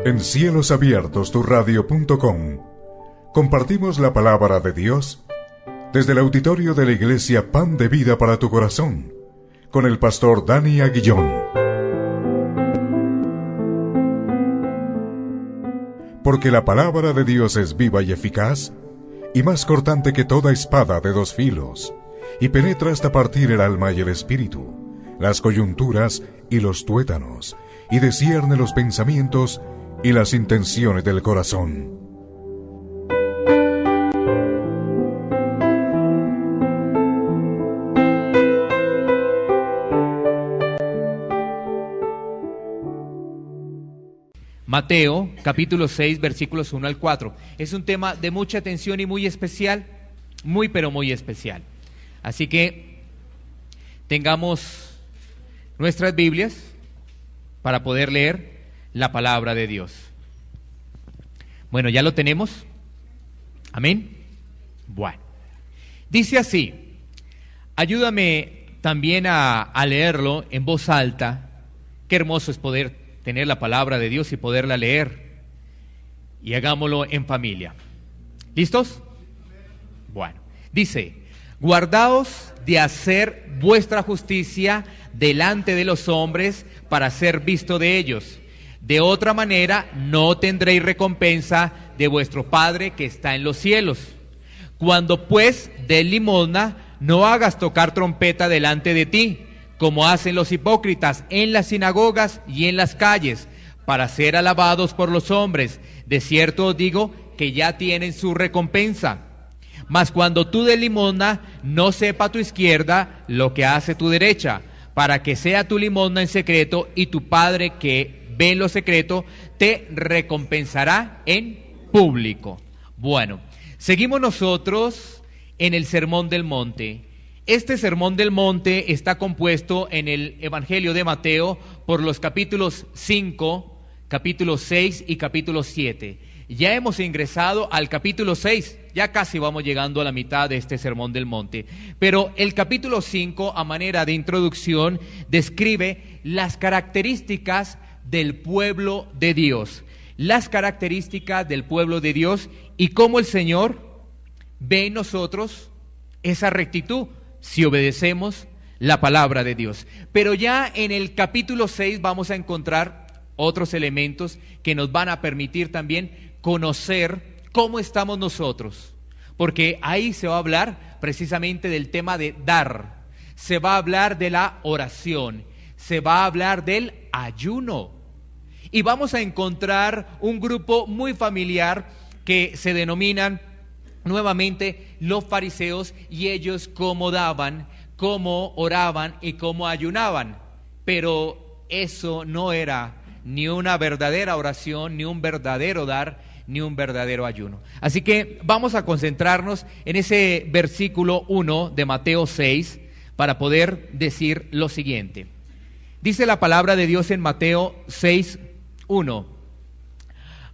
En cielosabiertosturradio.com compartimos la palabra de Dios desde el auditorio de la Iglesia Pan de Vida para tu Corazón, con el pastor Dani Aguillón. Porque la palabra de Dios es viva y eficaz, y más cortante que toda espada de dos filos, y penetra hasta partir el alma y el espíritu, las coyunturas y los tuétanos, y discierne los pensamientos y las intenciones del corazón. Mateo, capítulo 6, versículos 1 al 4. Es un tema de mucha atención y muy especial, pero muy especial. Así que tengamos nuestras Biblias para poder leer la palabra de Dios. Bueno, ¿ya lo tenemos? ¿Amén? Bueno, dice así. Ayúdame también a leerlo en voz alta. Qué hermoso es poder tener la palabra de Dios y poderla leer. Y hagámoslo en familia. ¿Listos? Bueno, dice: guardaos de hacer vuestra justicia delante de los hombres para ser visto de ellos. De otra manera no tendréis recompensa de vuestro Padre que está en los cielos. Cuando pues des limosna, no hagas tocar trompeta delante de ti, como hacen los hipócritas en las sinagogas y en las calles, para ser alabados por los hombres. De cierto os digo que ya tienen su recompensa. Mas cuando tú des limosna, no sepa tu izquierda lo que hace tu derecha, para que sea tu limosna en secreto, y tu Padre que ve en lo secreto te recompensará en público. Bueno, seguimos nosotros en el Sermón del Monte. Este Sermón del Monte está compuesto en el Evangelio de Mateo por los capítulos 5, capítulo 6 y capítulo 7. Ya hemos ingresado al capítulo 6, ya casi vamos llegando a la mitad de este Sermón del Monte. Pero el capítulo 5, a manera de introducción, describe las características del pueblo de Dios. Las características del pueblo de Dios y cómo el Señor ve en nosotros esa rectitud si obedecemos la palabra de Dios. Pero ya en el capítulo 6 vamos a encontrar otros elementos que nos van a permitir también conocer cómo estamos nosotros, porque ahí se va a hablar precisamente del tema de dar, se va a hablar de la oración, se va a hablar del ayuno, y vamos a encontrar un grupo muy familiar que se denominan nuevamente los fariseos, y ellos cómo daban, cómo oraban y cómo ayunaban. Pero eso no era ni una verdadera oración, ni un verdadero dar, ni un verdadero ayuno. Así que vamos a concentrarnos en ese versículo 1 de Mateo 6 para poder decir lo siguiente. Dice la palabra de Dios en Mateo 6, 1: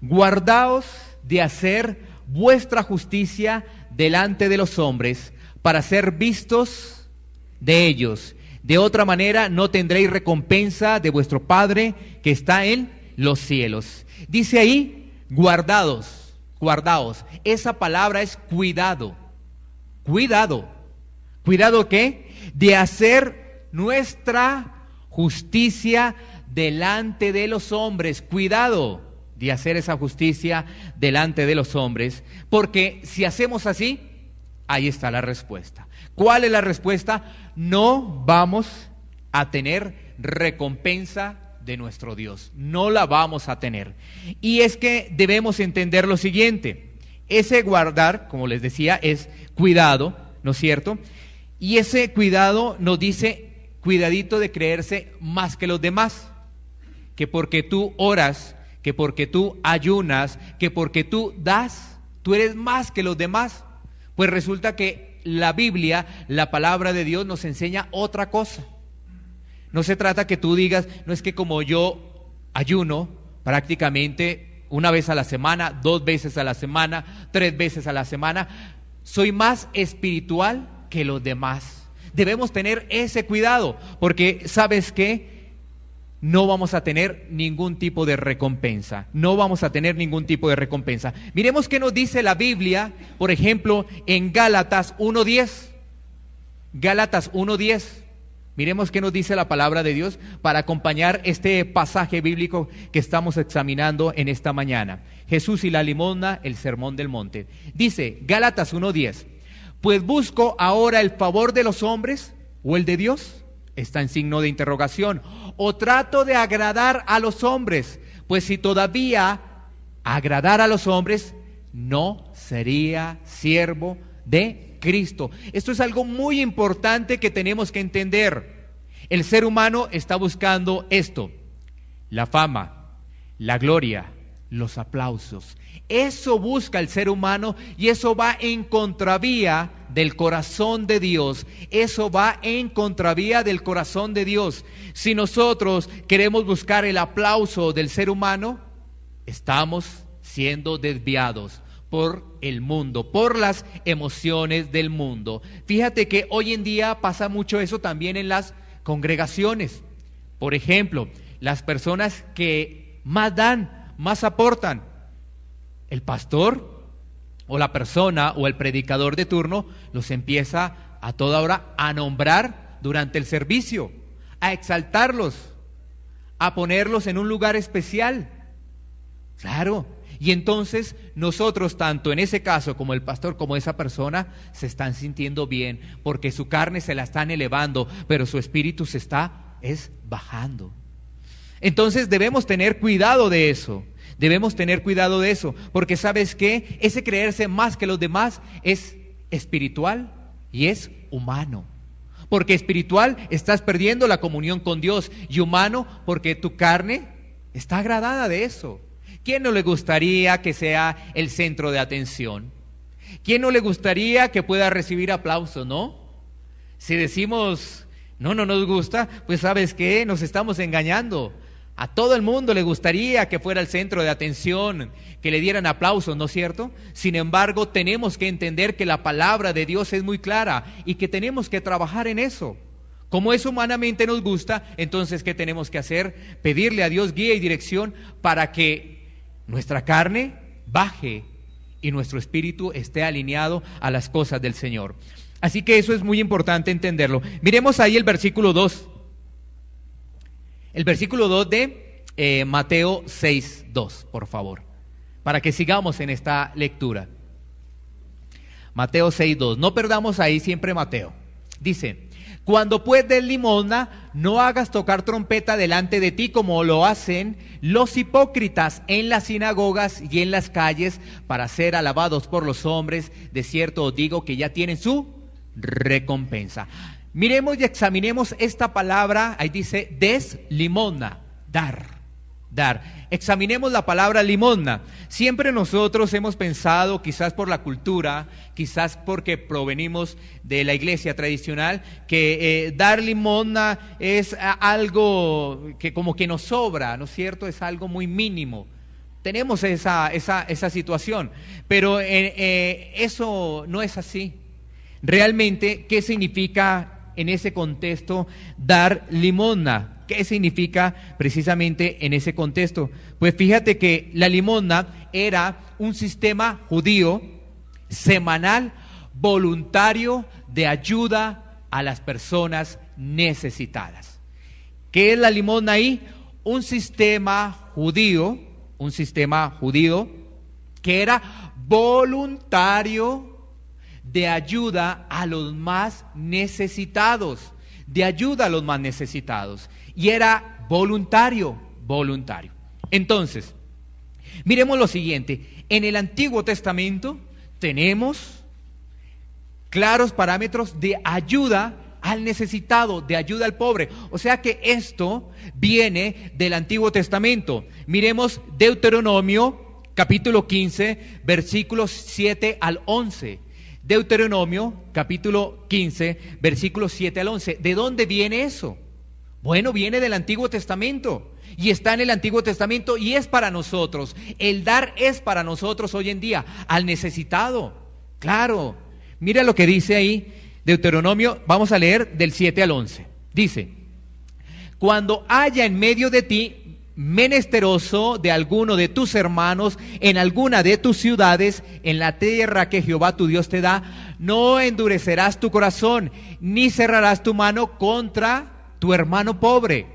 guardaos de hacer vuestra justicia delante de los hombres para ser vistos de ellos. De otra manera no tendréis recompensa de vuestro Padre que está en los cielos. Dice ahí, guardaos, guardaos. Esa palabra es cuidado. Cuidado. ¿Cuidado qué? De hacer nuestra justicia delante de los hombres. Cuidado de hacer esa justicia delante de los hombres, porque si hacemos así, ahí está la respuesta. ¿Cuál es la respuesta? No vamos a tener recompensa de nuestro Dios, no la vamos a tener. Y es que debemos entender lo siguiente: ese guardar, como les decía, es cuidado, ¿no es cierto? Y ese cuidado nos dice, cuidadito de creerse más que los demás, que porque tú oras, que porque tú ayunas, que porque tú das, tú eres más que los demás. Pues resulta que la Biblia, la palabra de Dios, nos enseña otra cosa. No se trata que tú digas, no es que como yo ayuno prácticamente una vez a la semana, 2 veces a la semana, 3 veces a la semana, soy más espiritual que los demás. Debemos tener ese cuidado, porque ¿sabes qué? no vamos a tener ningún tipo de recompensa. No vamos a tener ningún tipo de recompensa. Miremos qué nos dice la Biblia, por ejemplo, en Gálatas 1:10. Gálatas 1:10. Miremos qué nos dice la palabra de Dios para acompañar este pasaje bíblico que estamos examinando en esta mañana. Jesús y la limosna, el sermón del monte. Dice Gálatas 1:10: pues busco ahora el favor de los hombres o el de Dios. Está en signo de interrogación. O trato de agradar a los hombres, pues si todavía agradara a los hombres, no sería siervo de Cristo. Esto es algo muy importante que tenemos que entender. El ser humano está buscando esto: la fama, la gloria, los aplausos. Eso busca el ser humano y eso va en contravía del corazón de Dios. Eso va en contravía del corazón de Dios. Si nosotros queremos buscar el aplauso del ser humano, estamos siendo desviados por el mundo, por las emociones del mundo. Fíjate que hoy en día pasa mucho eso también en las congregaciones. Por ejemplo, las personas que más dan, más aportan, el pastor o la persona o el predicador de turno los empieza a toda hora a nombrar durante el servicio, a exaltarlos, a ponerlos en un lugar especial. Claro, y entonces nosotros, tanto en ese caso como el pastor como esa persona, se están sintiendo bien porque su carne se la están elevando, pero su espíritu se está bajando. Entonces debemos tener cuidado de eso. Debemos tener cuidado de eso, porque ¿sabes qué? Ese creerse más que los demás es espiritual y es humano. Porque espiritual estás perdiendo la comunión con Dios, y humano porque tu carne está agradada de eso. ¿Quién no le gustaría que sea el centro de atención? ¿Quién no le gustaría que pueda recibir aplausos, no? Si decimos no nos gusta, pues ¿sabes qué? Nos estamos engañando. A todo el mundo le gustaría que fuera el centro de atención, que le dieran aplausos, ¿no es cierto? Sin embargo, tenemos que entender que la palabra de Dios es muy clara y que tenemos que trabajar en eso. Como eso humanamente nos gusta, entonces ¿qué tenemos que hacer? Pedirle a Dios guía y dirección para que nuestra carne baje y nuestro espíritu esté alineado a las cosas del Señor. Así que eso es muy importante entenderlo. Miremos ahí el versículo 2. El versículo 2 de Mateo 6:2, por favor, para que sigamos en esta lectura. Mateo 6:2, no perdamos ahí siempre Mateo. Dice: cuando pues des limosna, no hagas tocar trompeta delante de ti como lo hacen los hipócritas en las sinagogas y en las calles para ser alabados por los hombres. De cierto os digo que ya tienen su recompensa. Miremos y examinemos esta palabra. Ahí dice des limosna, dar. Examinemos la palabra limosna. Siempre nosotros hemos pensado, quizás por la cultura, quizás porque provenimos de la iglesia tradicional, que dar limosna es algo que como que nos sobra, ¿no es cierto? Es algo muy mínimo. Tenemos esa situación, pero eso no es así. Realmente, ¿qué significa en ese contexto dar limosna? ¿Qué significa precisamente en ese contexto? Pues fíjate que la limosna era un sistema judío semanal voluntario de ayuda a las personas necesitadas. ¿Qué es la limosna ahí? Un sistema judío que era voluntario de ayuda a los más necesitados, y era voluntario. Entonces, miremos lo siguiente: en el Antiguo Testamento tenemos claros parámetros de ayuda al necesitado, de ayuda al pobre. O sea que esto viene del Antiguo Testamento. Miremos Deuteronomio capítulo 15, versículos 7 al 11. Deuteronomio capítulo 15, versículos 7 al 11. ¿De dónde viene eso? Bueno, viene del Antiguo Testamento y está en el Antiguo Testamento y es para nosotros. El dar es para nosotros hoy en día, al necesitado. Claro, mira lo que dice ahí Deuteronomio, vamos a leer del 7 al 11. Dice: cuando haya en medio de ti menesteroso de alguno de tus hermanos en alguna de tus ciudades, en la tierra que Jehová tu Dios te da, no endurecerás tu corazón, ni cerrarás tu mano contra tu hermano pobre,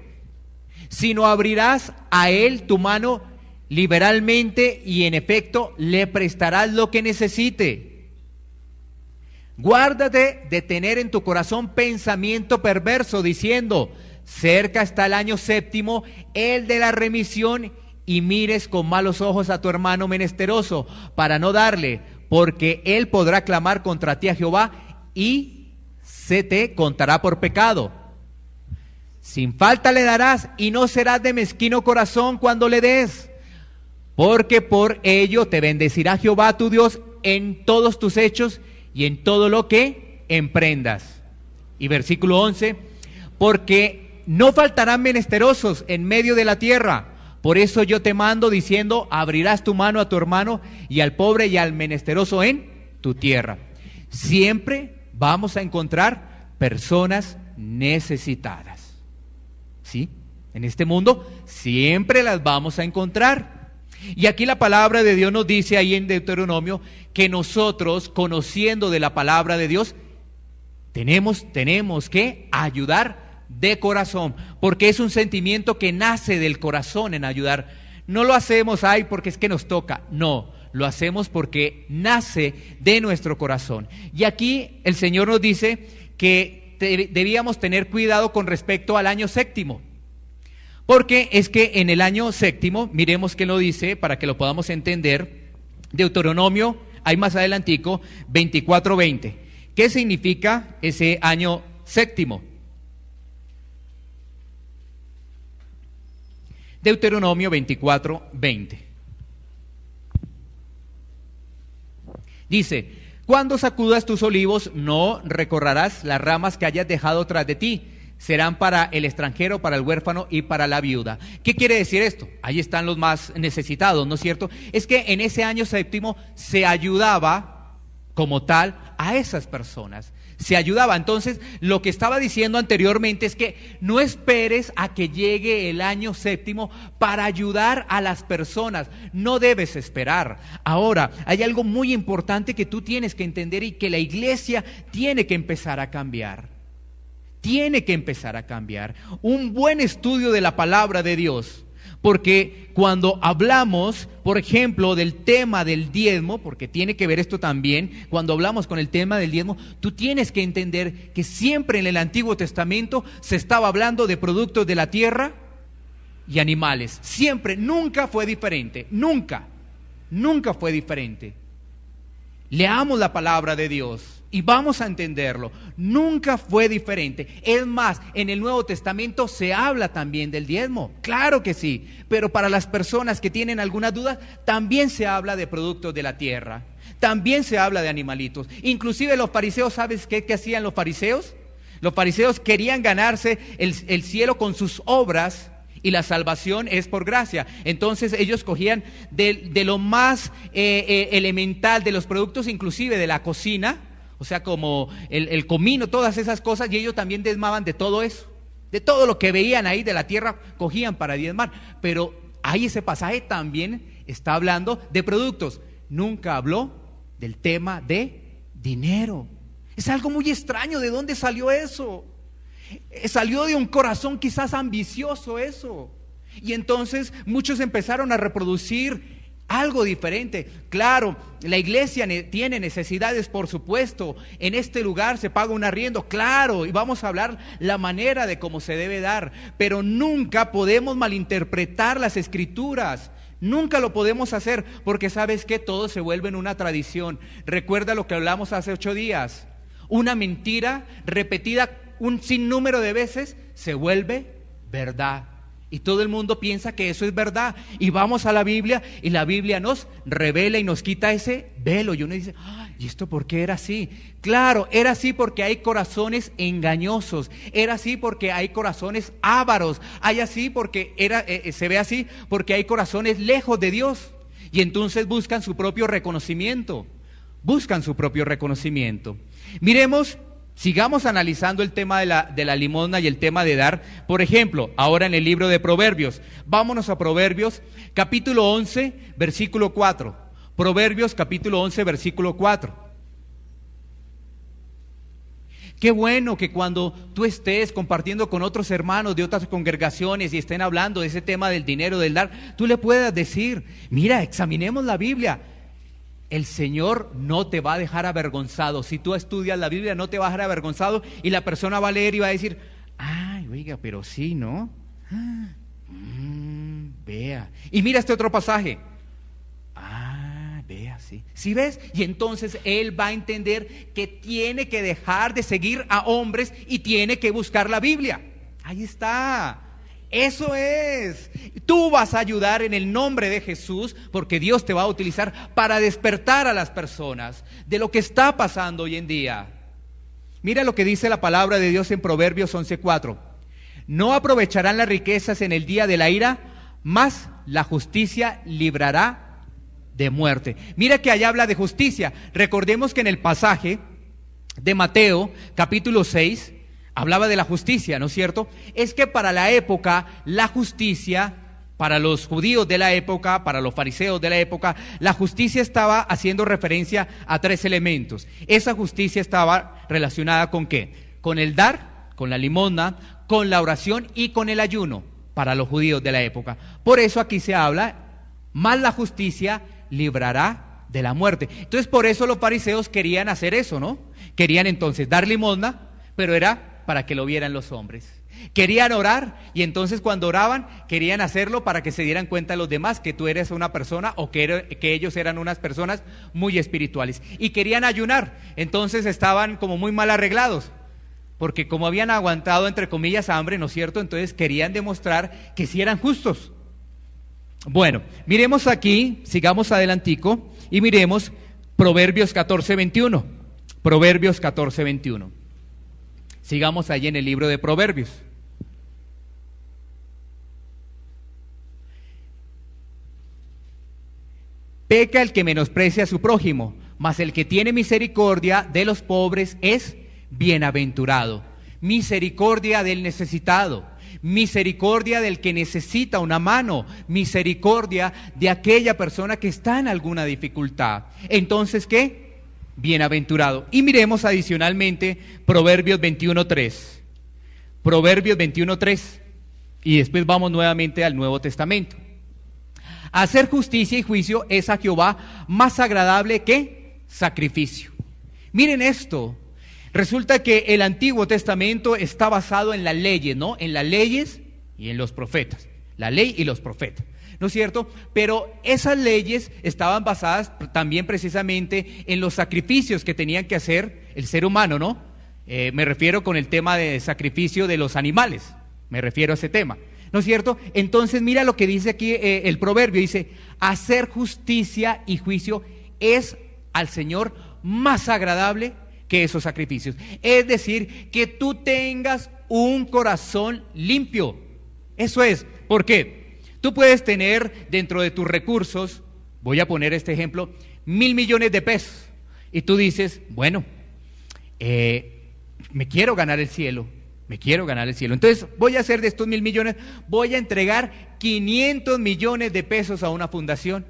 sino abrirás a él tu mano liberalmente y en efecto le prestarás lo que necesite. Guárdate de tener en tu corazón pensamiento perverso diciendo: cerca está el año séptimo, el de la remisión, y mires con malos ojos a tu hermano menesteroso para no darle, porque él podrá clamar contra ti a Jehová y se te contará por pecado. Sin falta le darás y no serás de mezquino corazón cuando le des, porque por ello te bendecirá Jehová tu Dios en todos tus hechos y en todo lo que emprendas. Y versículo 11, porque no faltarán menesterosos en medio de la tierra, por eso yo te mando diciendo: abrirás tu mano a tu hermano y al pobre y al menesteroso en tu tierra. Siempre vamos a encontrar personas necesitadas, ¿sí? En este mundo siempre las vamos a encontrar. Y aquí la palabra de Dios nos dice ahí en Deuteronomio que nosotros, conociendo de la palabra de Dios, tenemos que ayudar de corazón, porque es un sentimiento que nace del corazón en ayudar. No lo hacemos porque es que nos toca, no, lo hacemos porque nace de nuestro corazón. Y aquí el Señor nos dice que debíamos tener cuidado con respecto al año séptimo, porque es que en el año séptimo, miremos que lo dice para que lo podamos entender, Deuteronomio, ahí más adelantico, 24:20. ¿Qué significa ese año séptimo? Deuteronomio 24:20. Dice: cuando sacudas tus olivos, no recorrerás las ramas que hayas dejado tras de ti. Serán para el extranjero, para el huérfano y para la viuda. ¿Qué quiere decir esto? Ahí están los más necesitados, ¿no es cierto? Es que en ese año séptimo se ayudaba como tal a esas personas. Se ayudaba. Entonces, lo que estaba diciendo anteriormente es que no esperes a que llegue el año séptimo para ayudar a las personas. No debes esperar. Ahora, hay algo muy importante que tú tienes que entender y que la iglesia tiene que empezar a cambiar. Tiene que empezar a cambiar. Un buen estudio de la palabra de Dios. Porque cuando hablamos, por ejemplo, del tema del diezmo, porque tiene que ver esto también, cuando hablamos con el tema del diezmo, tú tienes que entender que siempre en el Antiguo Testamento se estaba hablando de productos de la tierra y animales. Siempre, nunca fue diferente, nunca fue diferente. Leamos la palabra de Dios y vamos a entenderlo. Nunca fue diferente. Es más, en el Nuevo Testamento se habla también del diezmo. Claro que sí. Pero para las personas que tienen alguna duda, también se habla de productos de la tierra. También se habla de animalitos. Inclusive los fariseos, ¿sabes qué hacían los fariseos? Los fariseos querían ganarse el cielo con sus obras. Y la salvación es por gracia. Entonces ellos cogían de lo más elemental de los productos, inclusive de la cocina, o sea, como el comino, todas esas cosas, y ellos también diezmaban de todo eso. De todo lo que veían ahí de la tierra, cogían para diezmar. Pero ahí ese pasaje también está hablando de productos. Nunca habló del tema de dinero. Es algo muy extraño. ¿De dónde salió eso? Salió de un corazón quizás ambicioso eso. Y entonces muchos empezaron a reproducir algo diferente. Claro, la iglesia tiene necesidades, por supuesto. En este lugar se paga un arriendo, claro, y vamos a hablar la manera de cómo se debe dar. Pero nunca podemos malinterpretar las escrituras. Nunca lo podemos hacer, porque ¿sabes qué? Todo se vuelve en una tradición. Recuerda lo que hablamos hace 8 días. Una mentira repetida un sinnúmero de veces se vuelve verdad. Y todo el mundo piensa que eso es verdad. Y vamos a la Biblia y la Biblia nos revela y nos quita ese velo. Y uno dice: ¿y esto por qué era así? Claro, era así porque hay corazones engañosos. Era así porque hay corazones ávaros. Se ve así porque hay corazones lejos de Dios. Y entonces buscan su propio reconocimiento. Miremos Sigamos analizando el tema de la limosna y el tema de dar. Por ejemplo, ahora en el libro de Proverbios. Vámonos a Proverbios, capítulo 11, versículo 4. Proverbios, capítulo 11, versículo 4. Qué bueno que cuando tú estés compartiendo con otros hermanos de otras congregaciones y estén hablando de ese tema del dinero, del dar, tú le puedas decir, mira, examinemos la Biblia. El Señor no te va a dejar avergonzado. Si tú estudias la Biblia, no te va a dejar avergonzado, y la persona va a leer y va a decir, ay, oiga, pero sí, ¿no? Vea. Y mira este otro pasaje. Vea, sí. ¿Sí ves? Y entonces él va a entender que tiene que dejar de seguir a hombres y tiene que buscar la Biblia. Ahí está. Eso es. Tú vas a ayudar en el nombre de Jesús, porque Dios te va a utilizar para despertar a las personas de lo que está pasando hoy en día. Mira lo que dice la palabra de Dios en Proverbios 11:4. No aprovecharán las riquezas en el día de la ira, mas la justicia librará de muerte. Mira que allá habla de justicia. Recordemos que en el pasaje de Mateo, capítulo 6, hablaba de la justicia, ¿no es cierto? Es que para la época, la justicia, para los judíos de la época, para los fariseos de la época, la justicia estaba haciendo referencia a 3 elementos. Esa justicia estaba relacionada ¿con qué? Con el dar, con la limosna, con la oración y con el ayuno, para los judíos de la época. Por eso aquí se habla, más la justicia librará de la muerte. Entonces por eso los fariseos querían hacer eso, ¿no? Querían entonces dar limosna, pero era para que lo vieran los hombres. Querían orar, y entonces cuando oraban querían hacerlo para que se dieran cuenta los demás que tú eres una persona, o que ellos eran unas personas muy espirituales. Y querían ayunar, entonces estaban como muy mal arreglados, porque como habían aguantado entre comillas hambre, ¿no es cierto? Entonces querían demostrar que sí eran justos. Bueno, miremos aquí, sigamos adelantico y miremos Proverbios 14:21. Proverbios 14:21. Sigamos allí en el libro de Proverbios. Peca el que menosprecia a su prójimo, mas el que tiene misericordia de los pobres es bienaventurado. Misericordia del necesitado, misericordia del que necesita una mano, misericordia de aquella persona que está en alguna dificultad. Entonces, ¿qué? Bienaventurado. Y miremos adicionalmente Proverbios 21:3. Proverbios 21:3. Y después vamos nuevamente al Nuevo Testamento. Hacer justicia y juicio es a Jehová más agradable que sacrificio. Miren esto. Resulta que el Antiguo Testamento está basado en las leyes, ¿no? En las leyes y en los profetas. La ley y los profetas, ¿no es cierto? Pero esas leyes estaban basadas también precisamente en los sacrificios que tenían que hacer el ser humano, ¿no? Me refiero con el tema de sacrificio de los animales, me refiero a ese tema, ¿no es cierto? Entonces mira lo que dice aquí el proverbio, dice, hacer justicia y juicio es al Señor más agradable que esos sacrificios. Es decir, que tú tengas un corazón limpio. Eso es. ¿Por qué? Tú puedes tener dentro de tus recursos, voy a poner este ejemplo, 1,000 millones de pesos. Y tú dices, bueno, me quiero ganar el cielo. Me quiero ganar el cielo. Entonces voy a hacer de estos 1,000 millones, voy a entregar 500 millones de pesos a una fundación.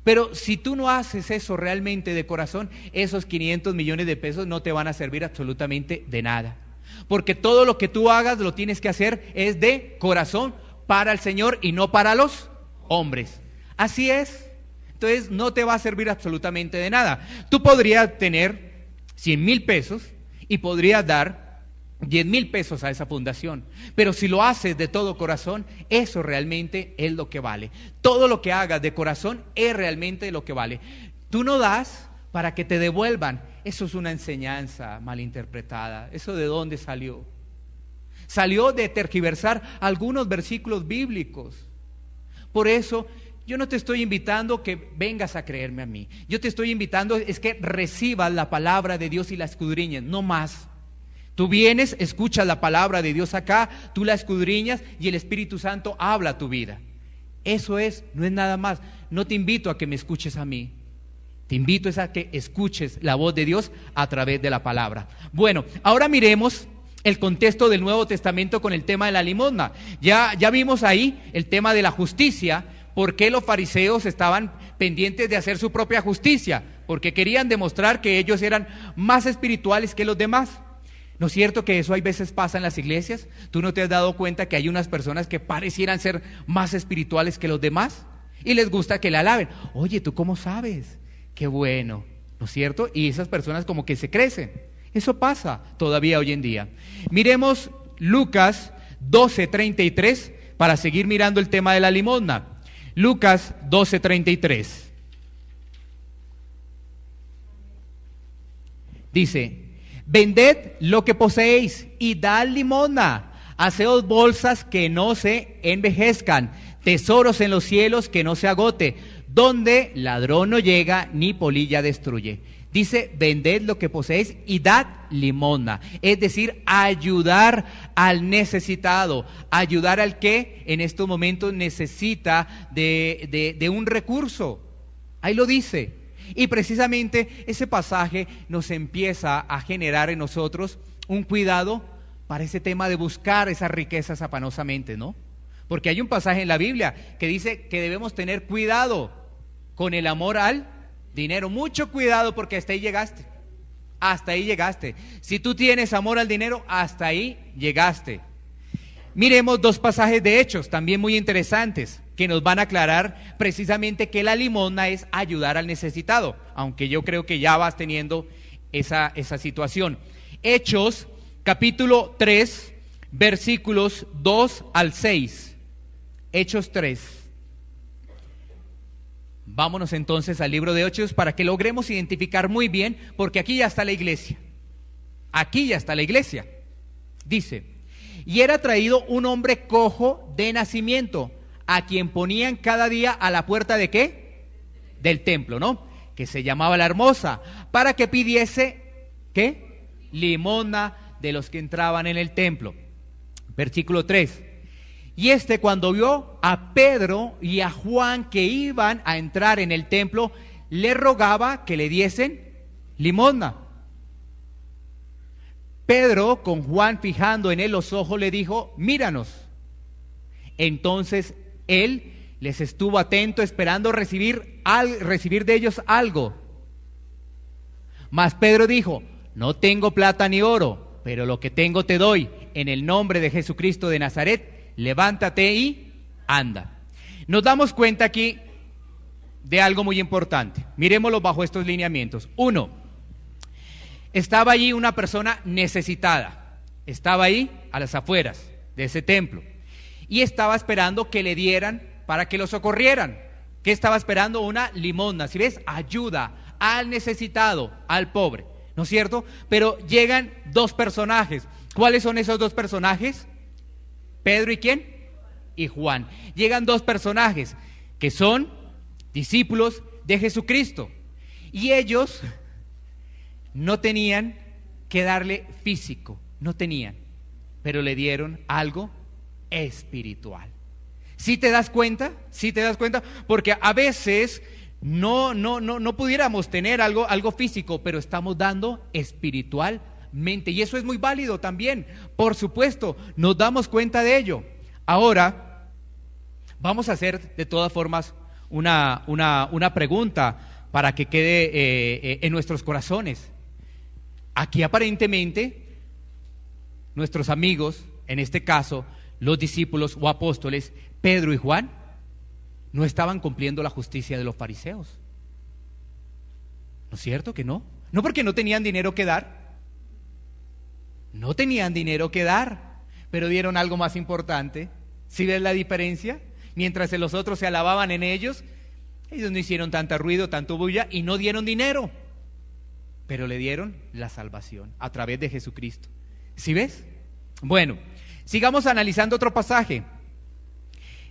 Pero si tú no haces eso realmente de corazón, esos 500 millones de pesos no te van a servir absolutamente de nada. Porque todo lo que tú hagas lo tienes que hacer es de corazón para el Señor y no para los hombres. Así es. Entonces no te va a servir absolutamente de nada. Tú podrías tener 100,000 pesos y podrías dar 10,000 pesos a esa fundación, pero si lo haces de todo corazón, eso realmente es lo que vale. Todo lo que hagas de corazón es realmente lo que vale. Tú no das para que te devuelvan. Eso es una enseñanza malinterpretada. ¿Eso de dónde salió? Salió de tergiversar algunos versículos bíblicos. Por eso yo no te estoy invitando que vengas a creerme a mí. Yo te estoy invitando es que recibas la palabra de Dios y la escudriñes, no más. Tú vienes, escuchas la palabra de Dios acá, tú la escudriñas y el Espíritu Santo habla a tu vida. Eso es, no es nada más. No te invito a que me escuches a mí. Te invito a que escuches la voz de Dios a través de la palabra. Bueno, ahora miremos el contexto del Nuevo Testamento con el tema de la limosna. Ya vimos ahí el tema de la justicia. ¿Por qué los fariseos estaban pendientes de hacer su propia justicia? Porque querían demostrar que ellos eran más espirituales que los demás. ¿No es cierto que eso hay veces pasa en las iglesias? ¿Tú no te has dado cuenta que hay unas personas que parecieran ser más espirituales que los demás? Y les gusta que le alaben. Oye, ¿tú cómo sabes? Qué bueno, ¿no es cierto? Y esas personas como que se crecen. Eso pasa todavía hoy en día. Miremos Lucas 12:33 para seguir mirando el tema de la limosna. Lucas 12:33. Dice: vended lo que poseéis y dad limosna. Haceos bolsas que no se envejezcan, tesoros en los cielos que no se agote, donde ladrón no llega ni polilla destruye. Dice: vended lo que poseéis y dad limosna. Es decir, ayudar al necesitado, ayudar al que en estos momentos necesita de un recurso. Ahí lo dice. Y precisamente ese pasaje nos empieza a generar en nosotros un cuidado para ese tema de buscar esas riquezas afanosamente, ¿no? Porque hay un pasaje en la Biblia que dice que debemos tener cuidado con el amor al dinero. Mucho cuidado, porque hasta ahí llegaste. Hasta ahí llegaste. Si tú tienes amor al dinero, hasta ahí llegaste. Miremos dos pasajes de Hechos, también muy interesantes, que nos van a aclarar precisamente que la limosna es ayudar al necesitado, aunque yo creo que ya vas teniendo esa situación. Hechos, capítulo 3, versículos 2 al 6. Hechos 3. Vámonos entonces al libro de Hechos para que logremos identificar muy bien, porque aquí ya está la iglesia. Aquí ya está la iglesia. Dice: y era traído un hombre cojo de nacimiento, a quien ponían cada día a la puerta ¿de qué? Del templo, ¿no? Que se llamaba La Hermosa, para que pidiese, ¿qué? Limosna de los que entraban en el templo. Versículo 3. Y cuando vio a Pedro y a Juan que iban a entrar en el templo, le rogaba que le diesen limosna. Pedro, con Juan fijando en él los ojos, le dijo: míranos. Entonces él les estuvo atento, esperando recibir de ellos algo. Mas Pedro dijo: no tengo plata ni oro, pero lo que tengo te doy. En el nombre de Jesucristo de Nazaret, levántate y anda. Nos damos cuenta aquí de algo muy importante. Miremoslo bajo estos lineamientos. 1. Estaba allí una persona necesitada. Estaba ahí a las afueras de ese templo. Y estaba esperando que le dieran para que lo socorrieran. ¿Qué estaba esperando? Una limosna. Si ves, ayuda al necesitado, al pobre, ¿no es cierto? Pero llegan dos personajes. ¿Cuáles son esos dos personajes? Pedro y ¿quién? Y Juan. Llegan dos personajes que son discípulos de Jesucristo. Y ellos no tenían que darle físico, no tenían, pero le dieron algo espiritual. ¿Sí te das cuenta? ¿Sí te das cuenta? Porque a veces no pudiéramos tener algo físico, pero estamos dando espiritualmente, y eso es muy válido también. Por supuesto, nos damos cuenta de ello. Ahora vamos a hacer de todas formas una pregunta para que quede en nuestros corazones. Aquí aparentemente nuestros amigos, en este caso los discípulos o apóstoles, Pedro y Juan, no estaban cumpliendo la justicia de los fariseos. ¿No es cierto que no? No, porque no tenían dinero que dar. No tenían dinero que dar, pero dieron algo más importante. ¿Sí ves la diferencia? Mientras los otros se alababan en ellos no hicieron tanta ruido, tanto bulla, y no dieron dinero, pero le dieron la salvación a través de Jesucristo. ¿Sí ves? Bueno, sigamos analizando otro pasaje.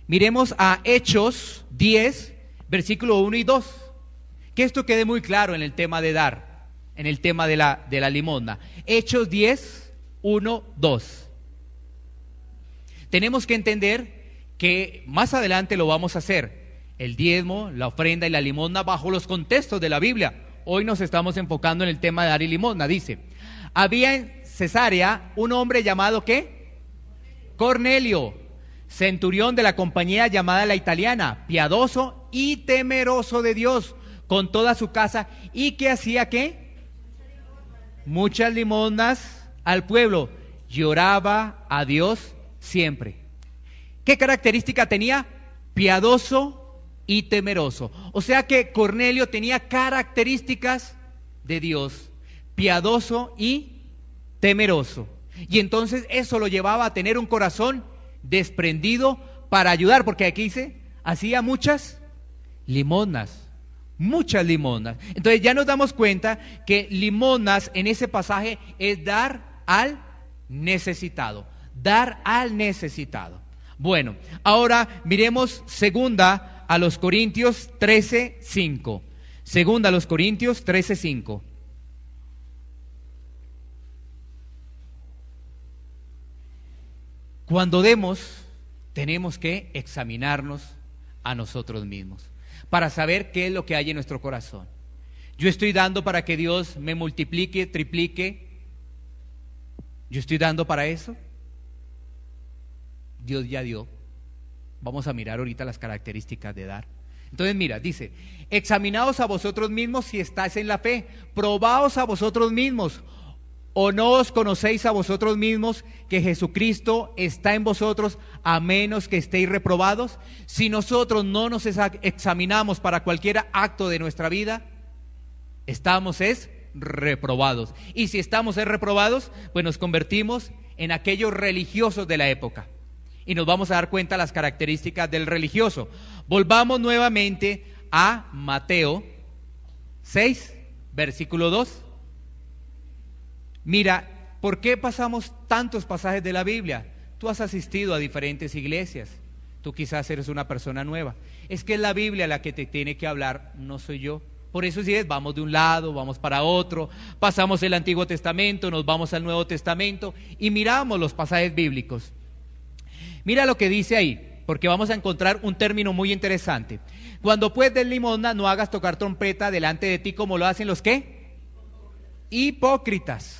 Miremos a Hechos 10, versículo 1 y 2. Que esto quede muy claro en el tema de dar, en el tema de la limosna. Hechos 10, 1, 2. Tenemos que entender que más adelante lo vamos a hacer. el diezmo, la ofrenda y la limosna bajo los contextos de la Biblia. Hoy nos estamos enfocando en el tema de dar y limosna. Dice, había en Cesarea un hombre llamado ¿qué? Cornelio, centurión de la compañía llamada La Italiana, piadoso y temeroso de Dios con toda su casa, y que hacía ¿qué? Muchas limosnas al pueblo, lloraba a Dios siempre. ¿Qué característica tenía? Piadoso y temeroso. O sea que Cornelio tenía características de Dios, piadoso y temeroso. Y entonces eso lo llevaba a tener un corazón desprendido para ayudar, porque aquí dice, hacía muchas limosnas. Muchas limosnas. Entonces ya nos damos cuenta que limosnas en ese pasaje es dar al necesitado. Dar al necesitado. Bueno, ahora miremos segunda a los Corintios 13:5. Segunda a los Corintios 13:5. Cuando demos, tenemos que examinarnos a nosotros mismos para saber qué es lo que hay en nuestro corazón. Yo estoy dando para que Dios me multiplique, triplique. ¿Yo estoy dando para eso? Dios ya dio. Vamos a mirar ahorita las características de dar. Entonces mira, dice, examinaos a vosotros mismos si estáis en la fe, probaos a vosotros mismos, o no os conocéis a vosotros mismos que Jesucristo está en vosotros, a menos que estéis reprobados. Si nosotros no nos examinamos para cualquier acto de nuestra vida, estamos reprobados. Y si estamos reprobados, pues nos convertimos en aquellos religiosos de la época. Y nos vamos a dar cuenta de las características del religioso. Volvamos nuevamente a Mateo 6, versículo 2. Mira, ¿por qué pasamos tantos pasajes de la Biblia? Tú has asistido a diferentes iglesias. Tú quizás eres una persona nueva. Es que es la Biblia la que te tiene que hablar, no soy yo. Por eso si vamos de un lado, vamos para otro, pasamos el Antiguo Testamento, nos vamos al Nuevo Testamento y miramos los pasajes bíblicos. Mira lo que dice ahí, porque vamos a encontrar un término muy interesante. Cuando pues des limosna, no hagas tocar trompeta delante de ti como lo hacen los ¿qué? Hipócritas.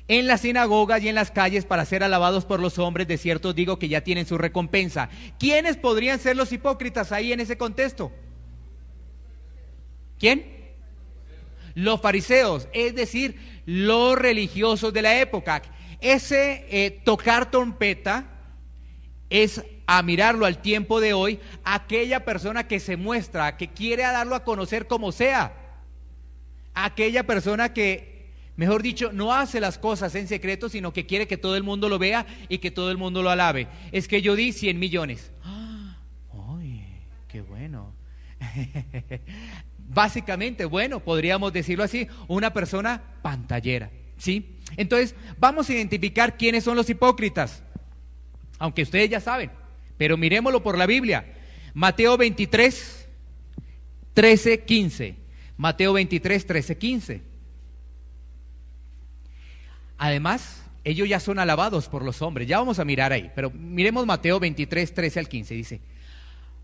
En las sinagogas y en las calles para ser alabados por los hombres, de cierto os digo que ya tienen su recompensa. ¿Quiénes podrían ser los hipócritas ahí en ese contexto? ¿Quién? Los fariseos, es decir, los religiosos de la época. Ese tocar trompeta es, a mirarlo al tiempo de hoy, aquella persona que se muestra, que quiere darlo a conocer como sea. Aquella persona que, mejor dicho, no hace las cosas en secreto, sino que quiere que todo el mundo lo vea y que todo el mundo lo alabe. Es que yo di 100 millones. ¡Ay, qué bueno! Básicamente, bueno, podríamos decirlo así, una persona pantallera, ¿sí? Entonces, vamos a identificar quiénes son los hipócritas, aunque ustedes ya saben, pero miremoslo por la Biblia. Mateo 23, 13, 15. Mateo 23, 13, 15. Además, ellos ya son alabados por los hombres. Ya vamos a mirar ahí, pero miremos Mateo 23, 13 al 15. Dice,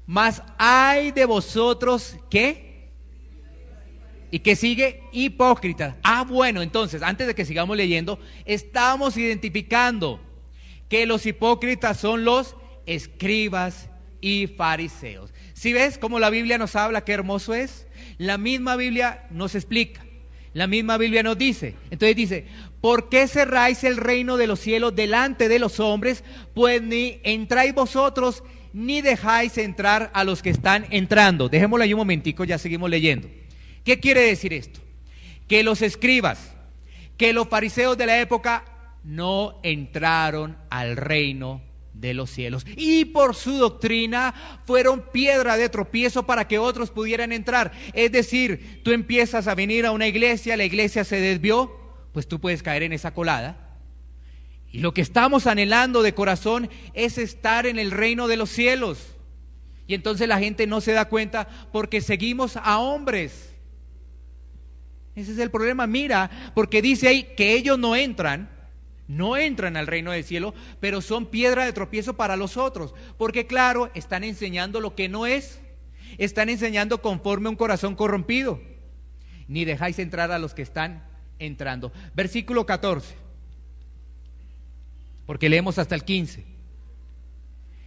mas hay de vosotros, ¿qué? ¿Y qué sigue? Hipócritas. Bueno, entonces, antes de que sigamos leyendo, estamos identificando que los hipócritas son los escribas y fariseos. ¿Sí ves cómo la Biblia nos habla? Qué hermoso es. La misma Biblia nos explica. La misma Biblia nos dice. Entonces dice, ¿por qué cerráis el reino de los cielos delante de los hombres? Pues ni entráis vosotros, ni dejáis entrar a los que están entrando. Dejémoslo ahí un momentico, ya seguimos leyendo. ¿Qué quiere decir esto? Que los escribas, que los fariseos de la época no entraron al reino de los cielos, y por su doctrina fueron piedra de tropiezo para que otros pudieran entrar. Es decir, tú empiezas a venir a una iglesia, la iglesia se desvió, pues tú puedes caer en esa colada. Y lo que estamos anhelando de corazón es estar en el reino de los cielos. Y entonces la gente no se da cuenta porque seguimos a hombres. Ese es el problema. Mira, porque dice ahí que ellos no entran al reino del cielo, pero son piedra de tropiezo para los otros, porque claro, están enseñando lo que no es están enseñando conforme a un corazón corrompido, ni dejáis entrar a los que están entrando. Versículo 14, porque leemos hasta el 15.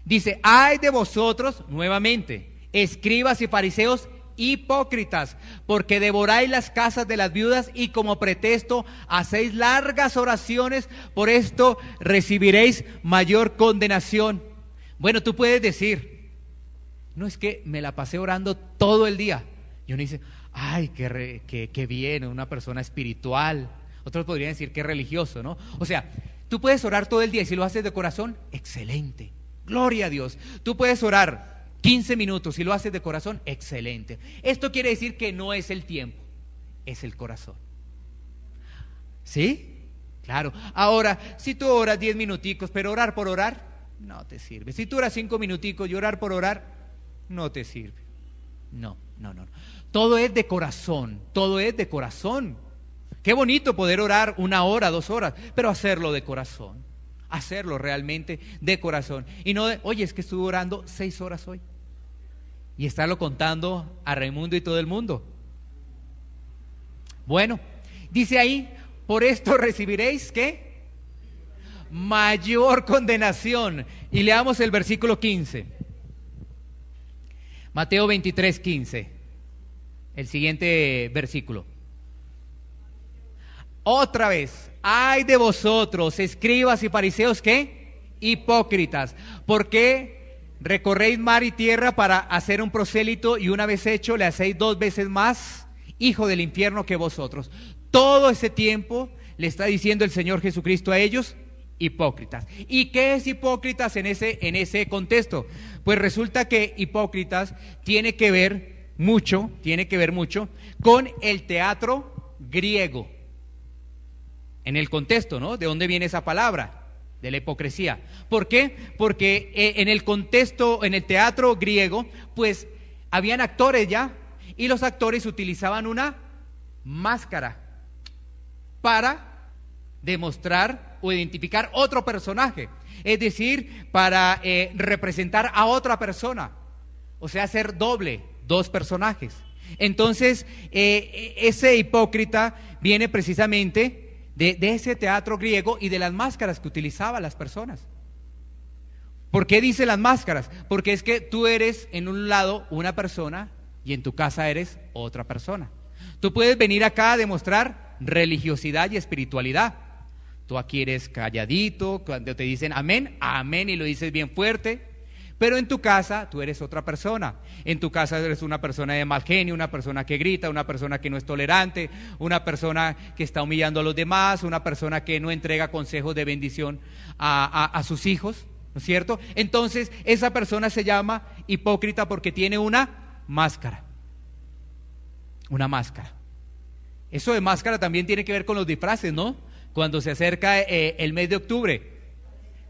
Dice: ay de vosotros, nuevamente, escribas y fariseos hipócritas, porque devoráis las casas de las viudas y como pretexto hacéis largas oraciones, por esto recibiréis mayor condenación. Bueno, tú puedes decir: no, es que me la pasé orando todo el día. Y uno dice: ay, qué bien, una persona espiritual. Otros podrían decir que religioso, ¿no? O sea, tú puedes orar todo el día y si lo haces de corazón, excelente, gloria a Dios. Tú puedes orar 15 minutos, si lo haces de corazón, excelente. Esto quiere decir que no es el tiempo, es el corazón. ¿Sí? Claro. Ahora, si tú oras 10 minuticos, pero orar por orar, no te sirve. Si tú oras 5 minuticos y orar por orar, no te sirve. No. Todo es de corazón, todo es de corazón. Qué bonito poder orar 1 hora, 2 horas, pero hacerlo de corazón. Hacerlo realmente de corazón. Y no de, oye, es que estuve orando 6 horas hoy. Y estarlo contando a Raimundo y todo el mundo. Bueno, dice ahí: por esto recibiréis, ¿qué? Mayor condenación. Y leamos el versículo 15. Mateo 23, 15. El siguiente versículo. Otra vez: ay de vosotros, escribas y fariseos, ¿qué? Hipócritas, porque recorréis mar y tierra para hacer un prosélito, y una vez hecho le hacéis 2 veces más hijo del infierno que vosotros. Todo ese tiempo le está diciendo el Señor Jesucristo a ellos: hipócritas. ¿Y qué es hipócritas en ese contexto? Pues resulta que hipócritas tiene que ver mucho con el teatro griego. En el contexto, ¿no? ¿De dónde viene esa palabra? De la hipocresía. ¿Por qué? Porque en el contexto, en el teatro griego, pues habían actores ya, y los actores utilizaban una máscara para demostrar o identificar otro personaje, es decir, para representar a otra persona, o sea, ser doble, 2 personajes. Entonces, ese hipócrita viene precisamente de ese teatro griego y de las máscaras que utilizaban las personas. ¿Por qué dice las máscaras? Porque es que tú eres en un lado una persona y en tu casa eres otra persona. Tú puedes venir acá a demostrar religiosidad y espiritualidad. Tú aquí eres calladito, cuando te dicen amén, amén, y lo dices bien fuerte. Pero en tu casa tú eres otra persona. En tu casa eres una persona de mal genio, una persona que grita, una persona que no es tolerante, una persona que está humillando a los demás, una persona que no entrega consejos de bendición a sus hijos, ¿no es cierto? Entonces esa persona se llama hipócrita porque tiene una máscara. Una máscara. Eso de máscara también tiene que ver con los disfraces, ¿no? Cuando se acerca el mes de octubre,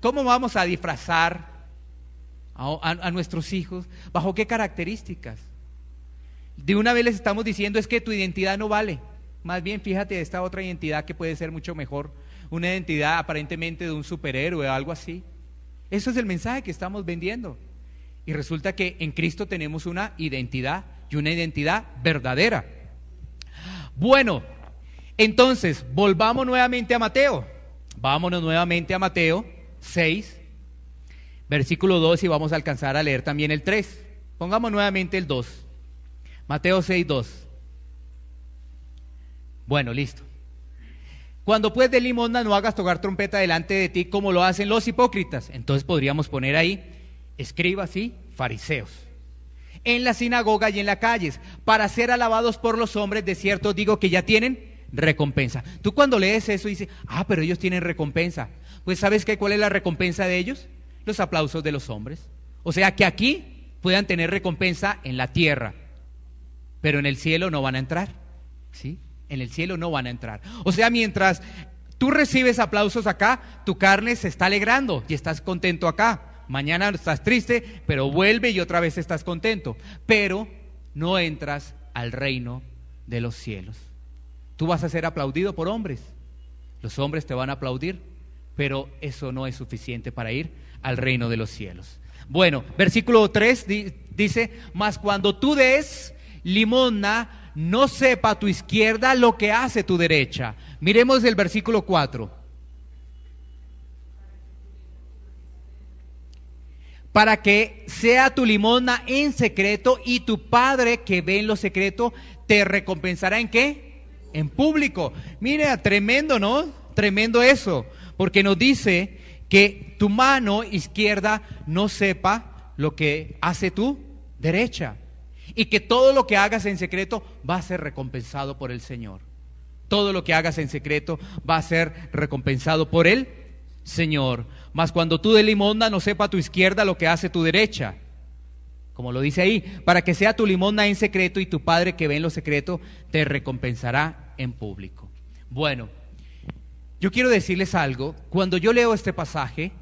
¿cómo vamos a disfrazar a nuestros hijos? ¿Bajo qué características? De una vez les estamos diciendo: es que tu identidad no vale. Más bien, fíjate esta otra identidad que puede ser mucho mejor, una identidad aparentemente de un superhéroe o algo así. Eso es el mensaje que estamos vendiendo. Y resulta que en Cristo tenemos una identidad, y una identidad verdadera. Bueno, entonces volvamos nuevamente a Mateo. Vámonos nuevamente a Mateo 6, versículo 2, y vamos a alcanzar a leer también el 3. Pongamos nuevamente el 2. Mateo 6, 2. Bueno, listo. Cuando pues des limosna, no hagas tocar trompeta delante de ti como lo hacen los hipócritas. Entonces podríamos poner ahí: escribas y fariseos, en la sinagoga y en las calles, para ser alabados por los hombres. De cierto digo que ya tienen recompensa. Tú cuando lees eso dices: pero ellos tienen recompensa. Pues ¿sabes qué? ¿Cuál es la recompensa de ellos? Los aplausos de los hombres. O sea, que aquí puedan tener recompensa en la tierra, pero en el cielo no van a entrar, ¿sí? En el cielo no van a entrar. O sea, mientras tú recibes aplausos acá, tu carne se está alegrando y estás contento acá. Mañana estás triste, pero vuelve y otra vez estás contento. Pero no entras al reino de los cielos. Tú vas a ser aplaudido por hombres. Los hombres te van a aplaudir, pero eso no es suficiente para ir al reino de los cielos. Bueno, versículo 3 Dice, mas cuando tú des limosna, no sepa tu izquierda lo que hace tu derecha. Miremos el versículo 4. Para que sea tu limosna en secreto, y tu Padre que ve en lo secreto te recompensará ¿en qué? En público. Mira, tremendo, ¿no? Tremendo eso, porque nos dice que tu mano izquierda no sepa lo que hace tu derecha, y que todo lo que hagas en secreto va a ser recompensado por el Señor. Todo lo que hagas en secreto va a ser recompensado por el Señor. Mas cuando tú des limosna, no sepa tu izquierda lo que hace tu derecha, como lo dice ahí, para que sea tu limosna en secreto, y tu Padre que ve en lo secreto te recompensará en público. Bueno, yo quiero decirles algo. Cuando yo leo este pasaje,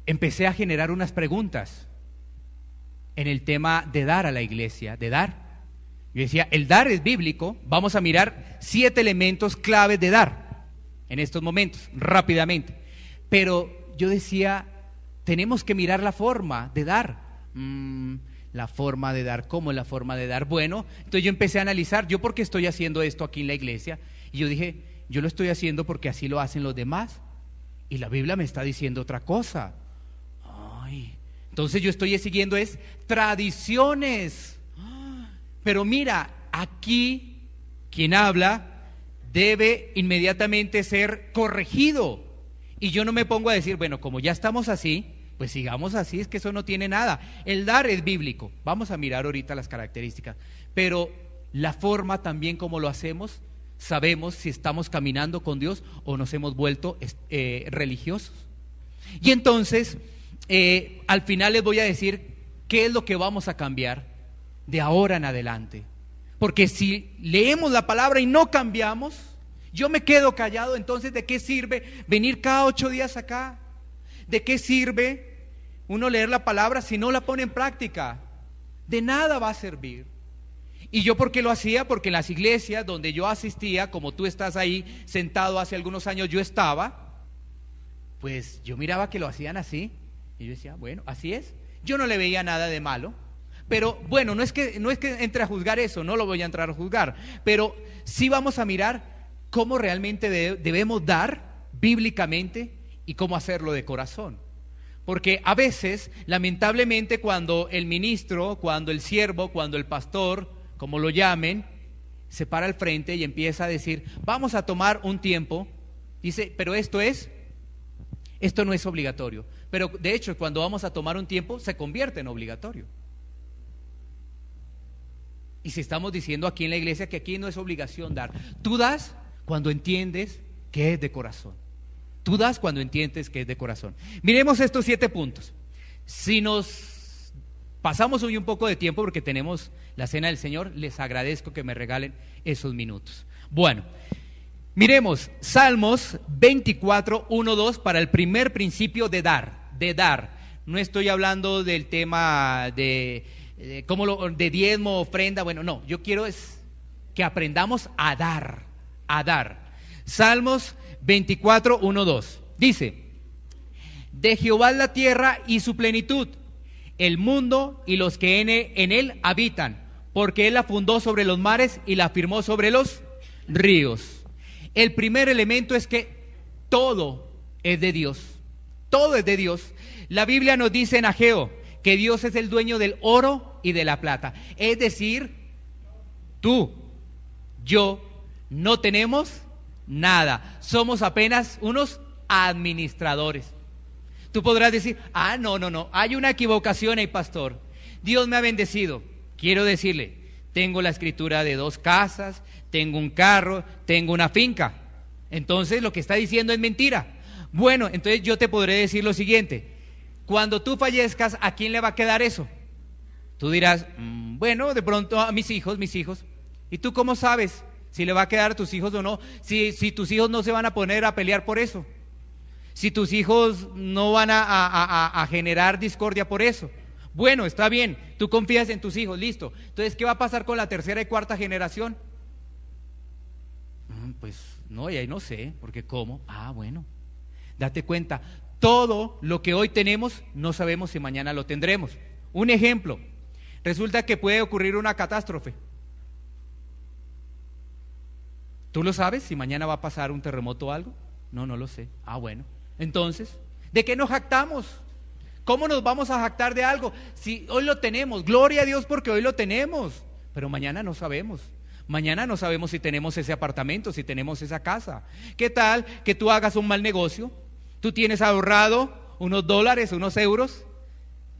empecé a generar unas preguntas en el tema de dar a la iglesia, de dar. Yo decía, el dar es bíblico. Vamos a mirar 7 elementos claves de dar en estos momentos, rápidamente. Pero yo decía, tenemos que mirar la forma de dar. La forma de dar, ¿cómo es la forma de dar? Bueno, entonces yo empecé a analizar, ¿yo por qué estoy haciendo esto aquí en la iglesia? Y yo dije, yo lo estoy haciendo porque así lo hacen los demás, y la Biblia me está diciendo otra cosa. Entonces yo estoy siguiendo tradiciones. Pero mira, aquí quien habla debe inmediatamente ser corregido. Y yo no me pongo a decir, bueno, como ya estamos así, pues sigamos así, es que eso no tiene nada. El dar es bíblico. Vamos a mirar ahorita las características. Pero la forma también como lo hacemos, sabemos si estamos caminando con Dios o nos hemos vuelto religiosos. Y entonces, al final les voy a decir qué es lo que vamos a cambiar de ahora en adelante. Porque si leemos la palabra y no cambiamos, yo me quedo callado, entonces ¿de qué sirve venir cada 8 días acá? ¿De qué sirve uno leer la palabra si no la pone en práctica? De nada va a servir. ¿Y yo por qué lo hacía? Porque en las iglesias donde yo asistía, como tú estás ahí sentado hace algunos años, yo estaba, pues yo miraba que lo hacían así, y yo decía, bueno, así es. Yo no le veía nada de malo. Pero bueno, no es que entre a juzgar eso, no lo voy a entrar a juzgar, pero sí vamos a mirar cómo realmente debemos dar bíblicamente y cómo hacerlo de corazón. Porque a veces, lamentablemente, cuando el ministro, cuando el siervo, cuando el pastor, como lo llamen, se para al frente y empieza a decir, vamos a tomar un tiempo, dice, pero esto no es obligatorio. Pero de hecho, cuando vamos a tomar un tiempo, se convierte en obligatorio. Y si estamos diciendo aquí en la iglesia que aquí no es obligación dar, tú das cuando entiendes que es de corazón. Tú das cuando entiendes que es de corazón. Miremos estos 7 puntos. Si nos pasamos hoy un poco de tiempo porque tenemos la cena del Señor, les agradezco que me regalen esos minutos. Bueno, miremos Salmos 24, 1, 2 para el primer principio de dar. De dar. No estoy hablando del tema de diezmo, ofrenda. Bueno, no, yo quiero es que aprendamos a dar, a dar. Salmos 24, 1, 2 dice, de Jehová es la tierra y su plenitud, el mundo y los que en él habitan, porque él la fundó sobre los mares y la firmó sobre los ríos. El primer elemento es que todo es de Dios, todo es de Dios. La Biblia nos dice en Ageo que Dios es el dueño del oro y de la plata. Es decir, tú, yo, no tenemos nada. Somos apenas unos administradores. Tú podrás decir, no, hay una equivocación ahí, pastor. Dios me ha bendecido. Quiero decirle, tengo la escritura de 2 casas, tengo un carro, tengo una finca. Entonces lo que está diciendo es mentira. Bueno, entonces yo te podré decir lo siguiente. Cuando tú fallezcas, ¿a quién le va a quedar eso? Tú dirás, bueno, de pronto a mis hijos. ¿Y tú cómo sabes si le va a quedar a tus hijos o no? Si tus hijos no se van a poner a pelear por eso. Si tus hijos no van a generar discordia por eso. Bueno, está bien, tú confías en tus hijos, listo. Entonces, ¿qué va a pasar con la 3ª y 4ª generación? Pues no, y ahí no sé, porque ¿cómo? Bueno, date cuenta, todo lo que hoy tenemos, no sabemos si mañana lo tendremos. Un ejemplo, resulta que puede ocurrir una catástrofe. ¿Tú lo sabes si mañana va a pasar un terremoto o algo? No, no lo sé. Ah, bueno. Entonces, ¿de qué nos jactamos? ¿Cómo nos vamos a jactar de algo? Si hoy lo tenemos, gloria a Dios porque hoy lo tenemos, pero mañana no sabemos. Mañana no sabemos si tenemos ese apartamento, si tenemos esa casa. ¿Qué tal que tú hagas un mal negocio? Tú tienes ahorrado unos dólares, unos euros.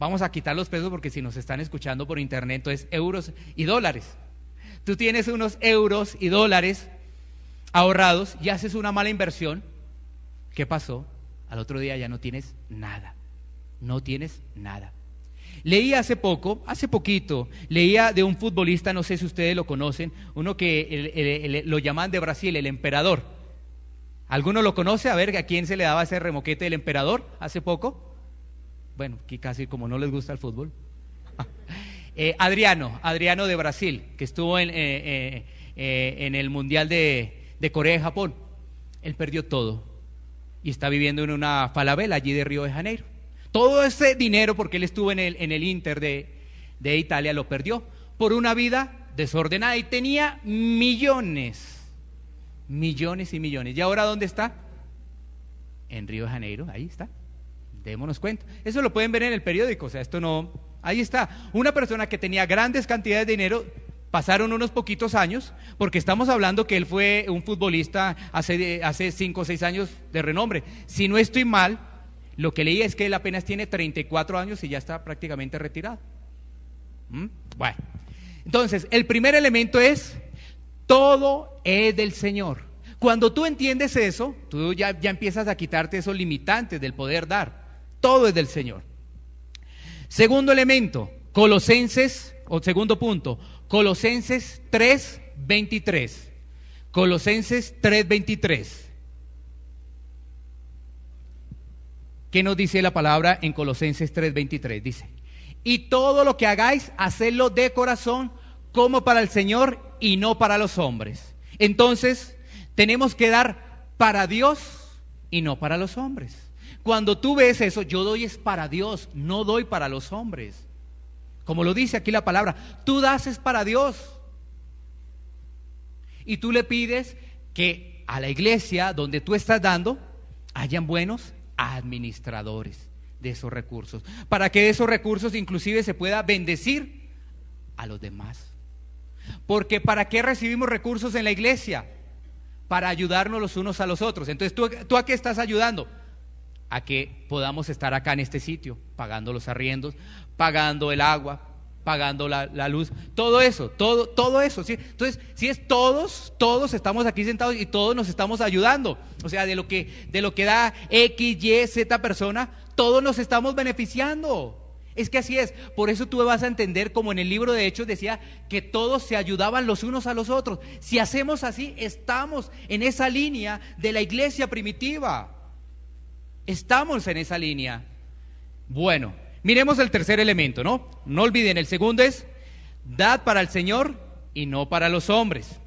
Vamos a quitar los pesos porque si nos están escuchando por internet, entonces euros y dólares. Tú tienes unos euros y dólares ahorrados y haces una mala inversión. ¿Qué pasó? Al otro día ya no tienes nada. No tienes nada. Leí hace poquito, leía de un futbolista, no sé si ustedes lo conocen, uno que lo llaman de Brasil, el emperador. ¿Alguno lo conoce? A ver, ¿a quién se le daba ese remoquete del emperador hace poco? Bueno, aquí casi como no les gusta el fútbol. Adriano de Brasil, que estuvo en el Mundial de Corea y Japón. Él perdió todo y está viviendo en una falabella allí de Río de Janeiro. Todo ese dinero, porque él estuvo en el Inter de Italia, lo perdió por una vida desordenada y tenía millones y millones. ¿Y ahora dónde está? En Río de Janeiro, ahí está. Démonos cuenta. Eso lo pueden ver en el periódico, o sea, esto no... Ahí está. Una persona que tenía grandes cantidades de dinero, pasaron unos poquitos años, porque estamos hablando que él fue un futbolista hace 5 o 6 años de renombre. Si no estoy mal, lo que leí es que él apenas tiene 34 años y ya está prácticamente retirado. Bueno, entonces, el primer elemento es, todo es del Señor. Cuando tú entiendes eso, tú ya empiezas a quitarte esos limitantes del poder dar. Todo es del Señor. Segundo elemento, segundo punto, Colosenses 3:23. Colosenses 3:23. ¿Qué nos dice la palabra en Colosenses 3:23? Dice, y todo lo que hagáis, hacedlo de corazón, como para el Señor y no para los hombres. Entonces, tenemos que dar para Dios y no para los hombres. Cuando tú ves eso, yo doy es para Dios, no doy para los hombres. Como lo dice aquí la palabra, tú das es para Dios. Y tú le pides que a la iglesia donde tú estás dando, hayan buenos administradores de esos recursos, para que esos recursos inclusive se pueda bendecir a los demás. Porque ¿para qué recibimos recursos en la iglesia? Para ayudarnos los unos a los otros. Entonces, ¿tú a qué estás ayudando? A que podamos estar acá en este sitio, pagando los arriendos, pagando el agua, pagando la luz, todo eso, todo eso, ¿sí? Entonces, si es todos estamos aquí sentados y todos nos estamos ayudando. O sea, de lo que da X, Y, Z persona, todos nos estamos beneficiando. Es que así es. Por eso tú vas a entender, como en el libro de Hechos decía, que todos se ayudaban los unos a los otros. Si hacemos así, estamos en esa línea de la iglesia primitiva. Estamos en esa línea. Bueno, miremos el tercer elemento, ¿no? No olviden, el segundo es, dad para el Señor y no para los hombres.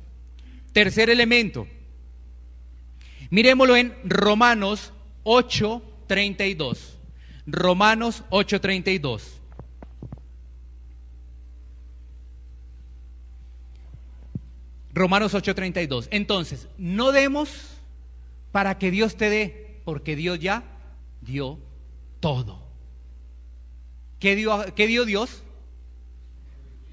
Tercer elemento, miremoslo en Romanos 8:32. Romanos 8:32. Romanos 8:32. Entonces, no demos para que Dios te dé, porque Dios ya dio todo. ¿Qué dio Dios?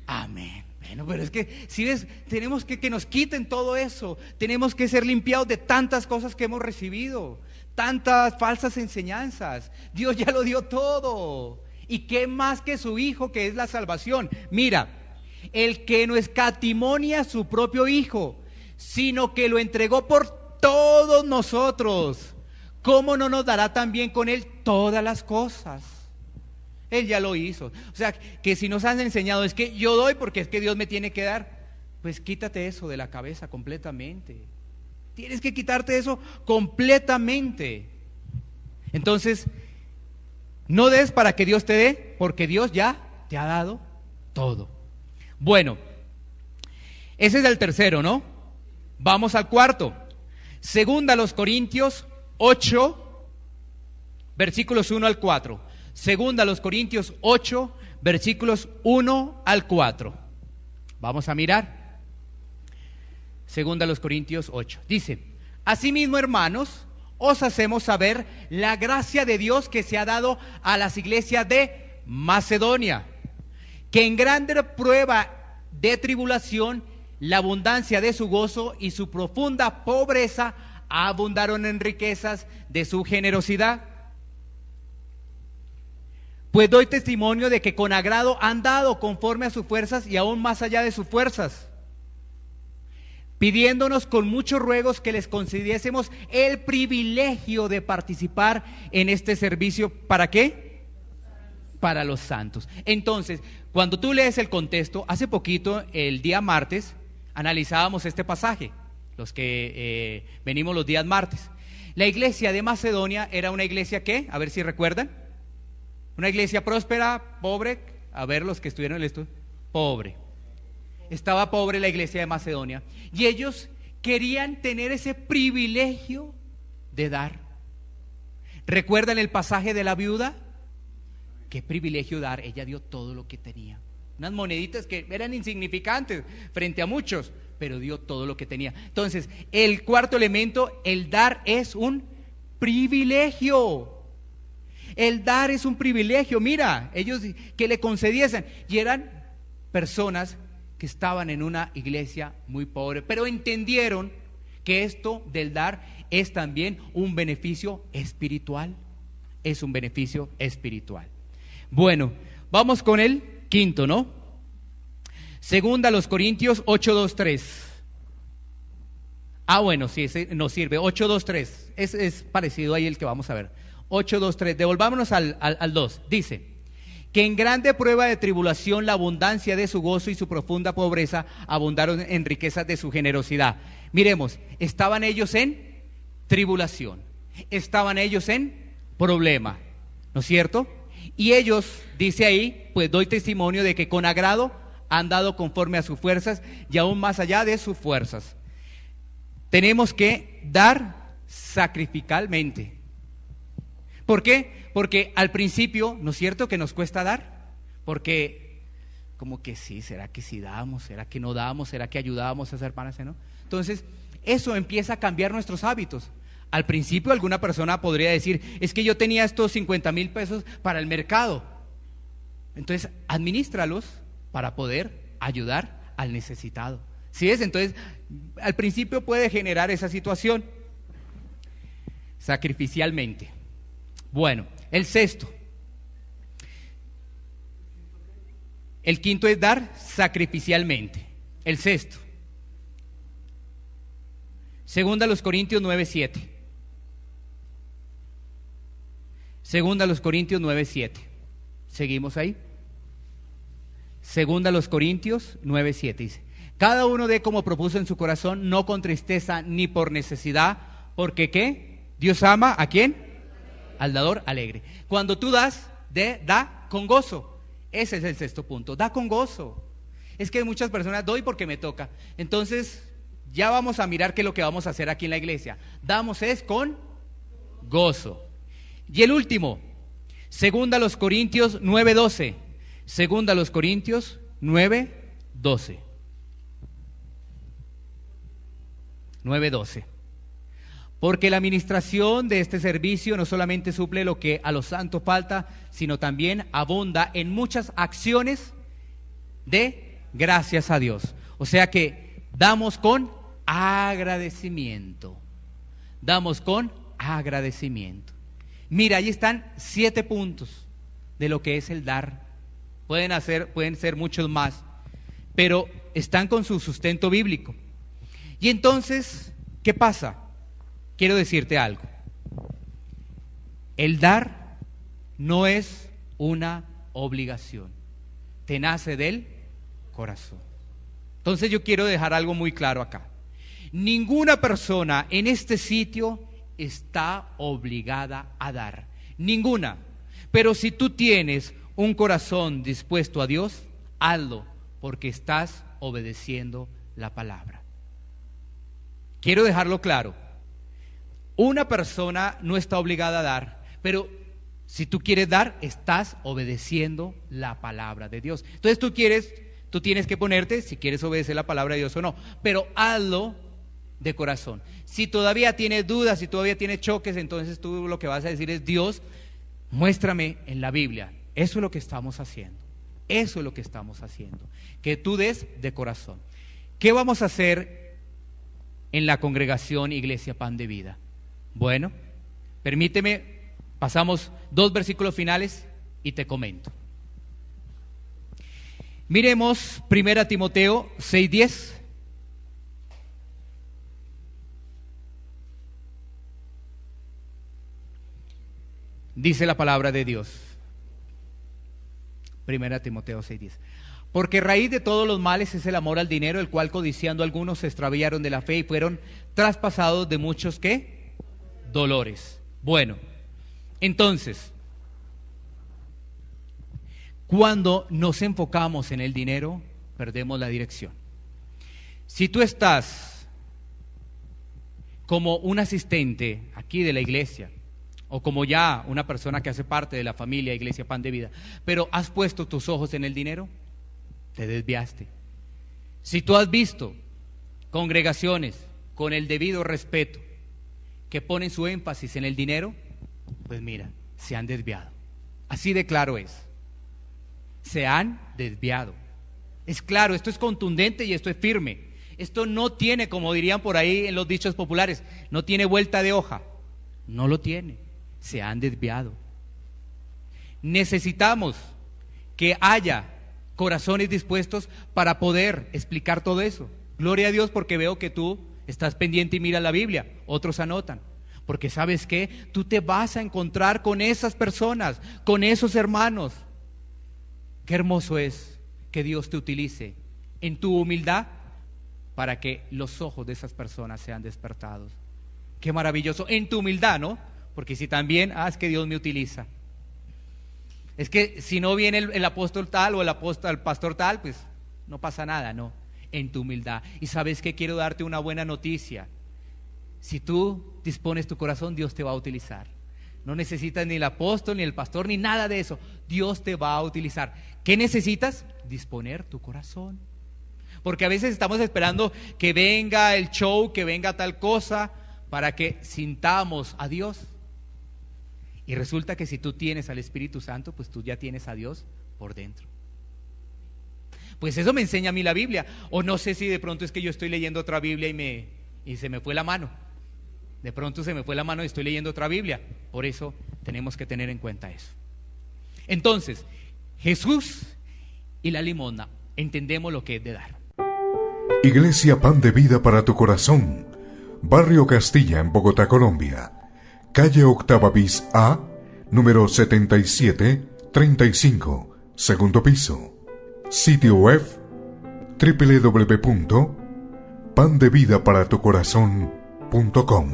Amén. Bueno, pero es que, si ves, tenemos que nos quiten todo eso. Tenemos que ser limpiados de tantas cosas que hemos recibido, tantas falsas enseñanzas. Dios ya lo dio todo. ¿Y qué más que su Hijo, que es la salvación? Mira, el que no escatimonia a su propio Hijo, sino que lo entregó por todos nosotros, ¿cómo no nos dará también con Él todas las cosas? Él ya lo hizo. O sea, que si nos han enseñado es que yo doy porque es que Dios me tiene que dar, pues quítate eso de la cabeza completamente. Tienes que quitarte eso completamente. Entonces, no des para que Dios te dé, porque Dios ya te ha dado todo. Bueno, ese es el tercero, ¿no? Vamos al cuarto. Segunda a los Corintios 8, versículos 1 al 4. Segunda a los Corintios 8, versículos 1 al 4. Vamos a mirar. Segunda a los Corintios 8. Dice: asimismo, hermanos, os hacemos saber la gracia de Dios que se ha dado a las iglesias de Macedonia, que en grande prueba de tribulación, la abundancia de su gozo y su profunda pobreza abundaron en riquezas de su generosidad. Pues doy testimonio de que con agrado han dado conforme a sus fuerzas y aún más allá de sus fuerzas, pidiéndonos con muchos ruegos que les concediésemos el privilegio de participar en este servicio. ¿Para qué? Para los santos. Entonces, cuando tú lees el contexto, hace poquito, el día martes, analizábamos este pasaje, los que venimos los días martes. La iglesia de Macedonia era una iglesia ¿qué? A ver si recuerdan. Una iglesia próspera, pobre. A ver, los que estuvieron en el estudio. Pobre. Estaba pobre la iglesia de Macedonia. Y ellos querían tener ese privilegio de dar. ¿Recuerdan el pasaje de la viuda? Qué privilegio dar. Ella dio todo lo que tenía. Unas moneditas que eran insignificantes frente a muchos, pero dio todo lo que tenía. Entonces, el cuarto elemento, el dar es un privilegio. El dar es un privilegio. Mira, ellos que le concediesen, y eran personas que estaban en una iglesia muy pobre, pero entendieron que esto del dar es también un beneficio espiritual. Es un beneficio espiritual. Bueno, vamos con el quinto, ¿no? Segunda a los Corintios 8:2-3. Bueno, sí, ese nos sirve. 8:2-3. Es parecido ahí el que vamos a ver. 8:2-3. Devolvámonos al 2. Dice: que en grande prueba de tribulación la abundancia de su gozo y su profunda pobreza abundaron en riquezas de su generosidad. Miremos, estaban ellos en tribulación, estaban ellos en problema, ¿no es cierto? Y ellos, dice ahí, pues doy testimonio de que con agrado han dado conforme a sus fuerzas y aún más allá de sus fuerzas. Tenemos que dar sacrificalmente. ¿Por qué? Porque al principio, ¿no es cierto que nos cuesta dar? Porque como que sí, ¿será que sí damos? ¿Será que no damos? ¿Será que ayudábamos a hacer panes? ¿No? Entonces, eso empieza a cambiar nuestros hábitos. Al principio alguna persona podría decir: es que yo tenía estos 50,000 pesos para el mercado. Entonces, adminístralos para poder ayudar al necesitado. ¿Sí es? Entonces, al principio puede generar esa situación sacrificialmente. Bueno, el sexto. El quinto es dar sacrificialmente. El sexto. Segunda a los Corintios 9:7. Segunda a los Corintios 9:7. ¿Seguimos ahí? Segunda a los Corintios 9:7 dice: cada uno dé como propuso en su corazón, no con tristeza ni por necesidad, porque ¿qué? Dios ama ¿a quién? Al dador alegre. Cuando tú das, da con gozo. Ese es el sexto punto, da con gozo. Es que muchas personas doy porque me toca. Entonces, ya vamos a mirar qué es lo que vamos a hacer aquí en la iglesia. Damos es con gozo. Y el último, segunda a los Corintios 9:12. Segunda a los Corintios 9:12. 9:12. Porque la administración de este servicio no solamente suple lo que a los santos falta, sino también abunda en muchas acciones de gracias a Dios. O sea que damos con agradecimiento. Damos con agradecimiento. Mira, ahí están 7 puntos de lo que es el dar. Pueden ser muchos más, pero están con su sustento bíblico. Y entonces, ¿qué pasa? Quiero decirte algo. El dar no es una obligación, te nace del corazón. Entonces yo quiero dejar algo muy claro acá. Ninguna persona en este sitio está obligada a dar, ninguna. Pero si tú tienes un corazón dispuesto a Dios, hazlo, porque estás obedeciendo la palabra. Quiero dejarlo claro. Una persona no está obligada a dar, pero Si tú quieres dar, estás obedeciendo la palabra de Dios. Entonces tú tienes que ponerte si quieres obedecer la palabra de Dios o no, pero hazlo de corazón. Si todavía tienes dudas, si todavía tienes choques, entonces tú lo que vas a decir es: Dios, muéstrame en la Biblia. Eso es lo que estamos haciendo. Eso es lo que estamos haciendo. Que tú des de corazón. ¿Qué vamos a hacer en la congregación Iglesia Pan de Vida? Bueno, permíteme, pasamos 2 versículos finales y te comento. Miremos 1 Timoteo 6:10. Dice la palabra de Dios. 1 Timoteo 6:10. Porque raíz de todos los males es el amor al dinero, el cual codiciando algunos se extraviaron de la fe y fueron traspasados de muchos ¿qué? Dolores. Bueno, entonces, cuando nos enfocamos en el dinero, perdemos la dirección. Si tú estás como un asistente aquí de la iglesia, o como ya una persona que hace parte de la familia Iglesia Pan de Vida, pero has puesto tus ojos en el dinero, te desviaste. Si tú has visto congregaciones con el debido respeto que ponen su énfasis en el dinero, pues mira, se han desviado. Así de claro es. Se han desviado. Es claro, esto es contundente y esto es firme. Esto no tiene, como dirían por ahí en los dichos populares, no tiene vuelta de hoja. No lo tiene. Se han desviado. Necesitamos que haya corazones dispuestos para poder explicar todo eso. Gloria a Dios, porque veo que tú estás pendiente y miras la Biblia. Otros anotan. Porque ¿sabes qué? Tú te vas a encontrar con esas personas, con esos hermanos. Qué hermoso es que Dios te utilice en tu humildad para que los ojos de esas personas sean despertados. Qué maravilloso, en tu humildad, ¿no? Porque si también, es que Dios me utiliza. Es que si no viene el apóstol tal o el pastor tal, pues no pasa nada, no. En tu humildad. Y sabes que quiero darte una buena noticia. Si tú dispones tu corazón, Dios te va a utilizar. No necesitas ni el apóstol, ni el pastor, ni nada de eso. Dios te va a utilizar. ¿Qué necesitas? Disponer tu corazón. Porque a veces estamos esperando que venga el show, que venga tal cosa, para que sintamos a Dios. Y resulta que si tú tienes al Espíritu Santo, pues tú ya tienes a Dios por dentro. Pues eso me enseña a mí la Biblia. O no sé si de pronto es que yo estoy leyendo otra Biblia y se me fue la mano. De pronto se me fue la mano y estoy leyendo otra Biblia. Por eso tenemos que tener en cuenta eso. Entonces, Jesús y la limosna, entendemos lo que es de dar. Iglesia Pan de Vida para tu corazón. Barrio Castilla, en Bogotá, Colombia. Calle Octava bis A, número 7735, segundo piso. Sitio web www.pandevidaparatucorazon.com.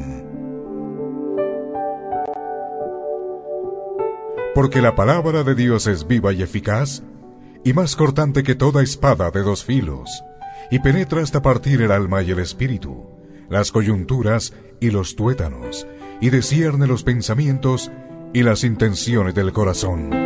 Porque la palabra de Dios es viva y eficaz, y más cortante que toda espada de 2 filos, y penetra hasta partir el alma y el espíritu, las coyunturas y los tuétanos, y discierne los pensamientos y las intenciones del corazón.